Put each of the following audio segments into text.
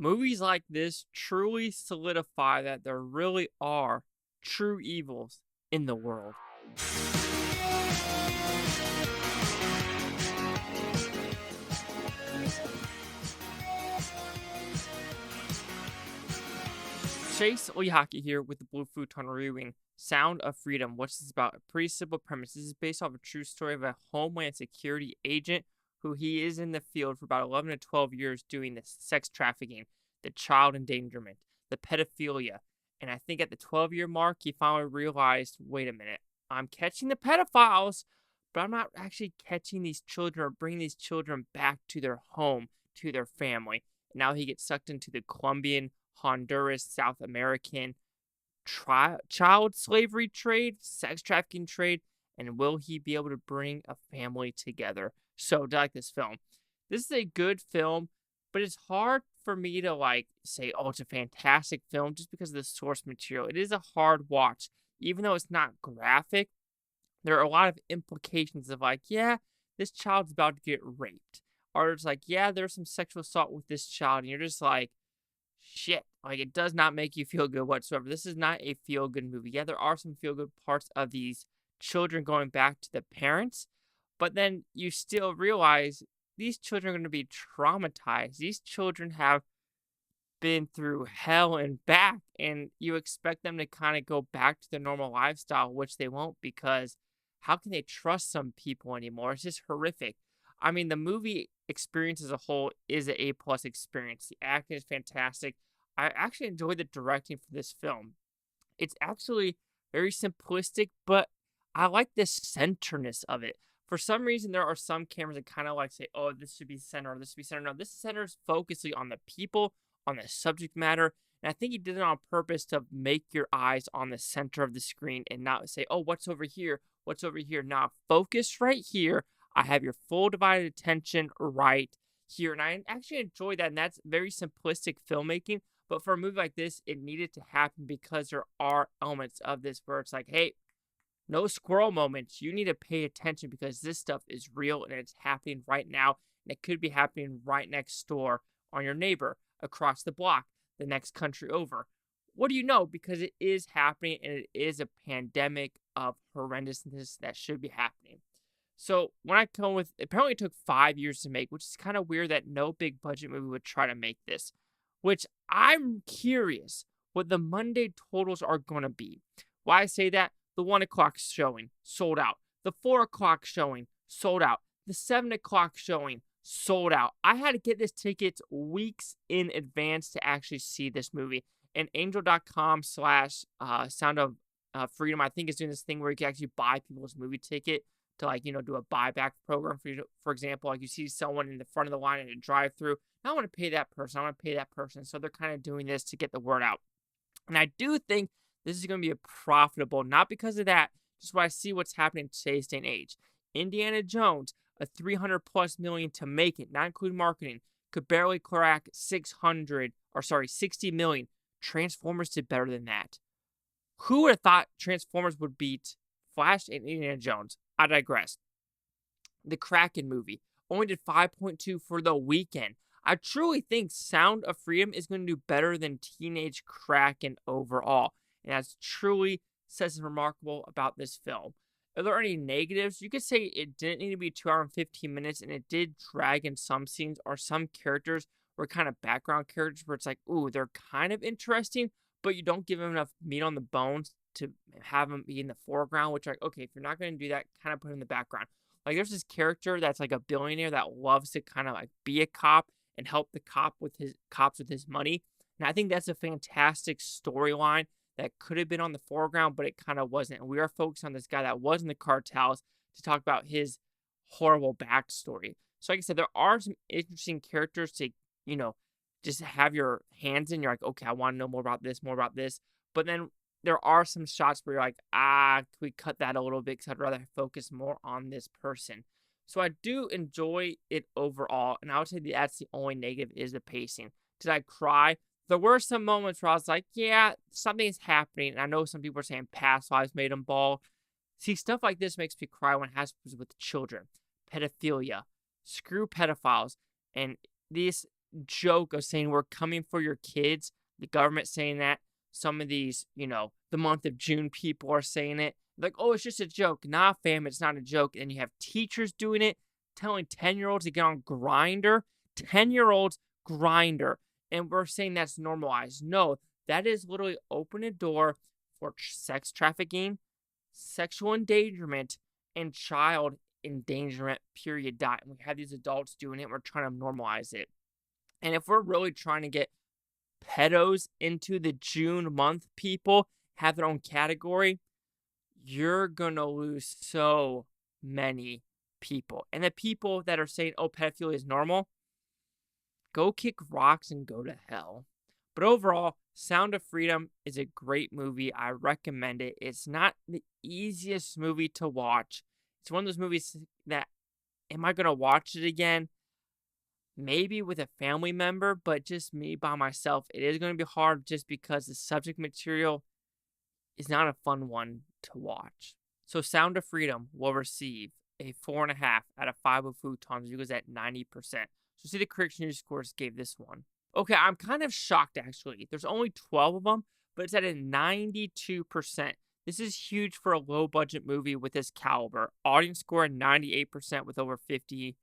Movies like this truly solidify that there really are true evils in the world. Chase Oyaki here with the Blue Futon reviewing Sound of Freedom. What's this about? A pretty simple premise. This is based off a true story of a Homeland Security agent who he is in the field for about 11 to 12 years doing the sex trafficking, the child endangerment, the pedophilia. And I think at the 12-year mark, he finally realized, wait a minute, I'm catching the pedophiles, but I'm not actually catching these children or bringing these children back to their home, to their family. And now he gets sucked into the Colombian, Honduras, South American child slavery trade, sex trafficking trade, and will he be able to bring a family together? So, do you like this film? This is a good film, but it's hard for me to say, oh, it's a fantastic film just because of the source material. It is a hard watch, even though it's not graphic. There are a lot of implications of yeah, this child's about to get raped, or it's yeah, there's some sexual assault with this child, and you're just like, shit. It does not make you feel good whatsoever. This is not a feel good movie. Yeah, there are some feel good parts of these children going back to the parents, but then you still realize these children are going to be traumatized. These children have been through hell and back, and you expect them to kind of go back to their normal lifestyle, which they won't, because how can they trust some people anymore? It's just horrific. I mean, the movie experience as a whole is an A+ experience. The acting is fantastic. I actually enjoyed the directing for this film. It's actually very simplistic, but I like the centerness of it. For some reason, there are some cameras that kind of say, oh, this should be center, or this should be center. No, this center is focusing on the people, on the subject matter. And I think he did it on purpose to make your eyes on the center of the screen and not say, oh, what's over here? What's over here? Now, focus right here. I have your full divided attention right here. And I actually enjoy that. And that's very simplistic filmmaking. But for a movie like this, it needed to happen because there are elements of this where it's hey, no squirrel moments. You need to pay attention because this stuff is real and it's happening right now. And it could be happening right next door on your neighbor, across the block, the next country over. What do you know? Because it is happening and it is a pandemic of horrendousness that should be happening. So when I come with, apparently it took 5 years to make, which is kind of weird that no big budget movie would try to make this, which I'm curious what the Monday totals are going to be. Why I say that? The 1 o'clock showing, sold out. The 4 o'clock showing, sold out. The 7 o'clock showing, sold out. I had to get this tickets weeks in advance to actually see this movie. And angel.com/sound of freedom, I think, is doing this thing where you can actually buy people's movie ticket to do a buyback program for you. For example, you see someone in the front of the line at a drive-through. I want to pay that person. I want to pay that person. So they're kind of doing this to get the word out. And I do think this is going to be profitable, not because of that, just when I see what's happening in today's day and age. Indiana Jones, a 300+ million to make it, not including marketing, could barely crack 60 million. Transformers did better than that. Who would have thought Transformers would beat Flash and Indiana Jones? I digress. The Kraken movie only did 5.2 for the weekend. I truly think Sound of Freedom is going to do better than Teenage Kraken overall. And that's truly says something remarkable about this film. Are there any negatives? You could say it didn't need to be 2 hours and 15 minutes, and it did drag in some scenes, or some characters were kind of background characters where it's ooh, they're kind of interesting, but you don't give them enough meat on the bones to have them be in the foreground, which okay, if you're not going to do that, kind of put them in the background. There's this character that's a billionaire that loves to kind of be a cop and help the cops with his money. And I think that's a fantastic storyline that could have been on the foreground, but it kind of wasn't. And we are focused on this guy that was in the cartels to talk about his horrible backstory. So like I said, there are some interesting characters to, just have your hands in. You're okay, I want to know more about this. But then there are some shots where you're can we cut that a little bit because I'd rather focus more on this person. So I do enjoy it overall, and I would say that's the only negative is the pacing. Did I cry? There were some moments where I was yeah, something's happening, and I know some people are saying past lives made them bawl. See, stuff like this makes me cry when it has to do with children. Pedophilia. Screw pedophiles. And this joke of saying we're coming for your kids, the government saying that, some of these, the month of June people are saying it. Like, oh, it's just a joke. Nah, fam, it's not a joke. And you have teachers doing it, telling 10-year-olds to get on Grinder. 10-year-olds Grinder. And we're saying that's normalized. No, that is literally open a door for sex trafficking, sexual endangerment, and child endangerment, period. Dot. And we have these adults doing it. We're trying to normalize it. And if we're really trying to get pedos into the June month people, have their own category, you're going to lose so many people. And the people that are saying, oh, pedophilia is normal, go kick rocks and go to hell. But overall, Sound of Freedom is a great movie. I recommend it. It's not the easiest movie to watch. It's one of those movies that, am I going to watch it again? Maybe with a family member, but just me by myself, it is going to be hard just because the subject material is not a fun one to watch. So Sound of Freedom will receive a 4.5 out of 5 of Futons because at 90%. So see the Critics News scores gave this one. Okay, I'm kind of shocked actually. There's only 12 of them, but it's at a 92%. This is huge for a low budget movie with this caliber. Audience score at 98% with over 50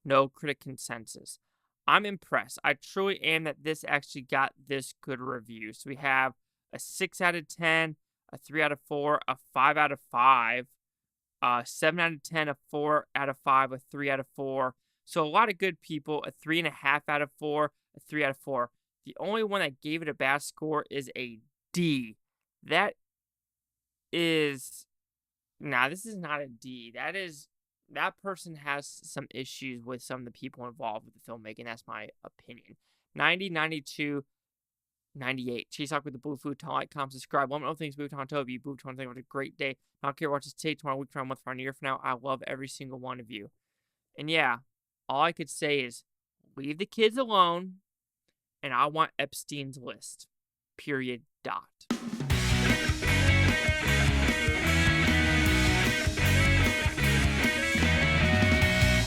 no critic consensus. I'm impressed. I truly am that this actually got this good review. So we have a 6 out of 10, a 3 out of 4, a 5 out of 5, a 7 out of 10, a 4 out of 5, a 3 out of 4. So a lot of good people, a 3.5 out of 4, a 3 out of 4. The only one that gave it a bad score is a D. That is... Nah, this is not a D. That person has some issues with some of the people involved with the filmmaking. That's my opinion. 90, 92, 98. Chase Talk with the Blue Futon. Like, comment, subscribe. One more things, Futon Toby. You Futon, think it was a great day. I don't care what to say tomorrow, week, for a month, for a year from now. I love every single one of you. And yeah, all I could say is leave the kids alone. And I want Epstein's list. Period. Dot.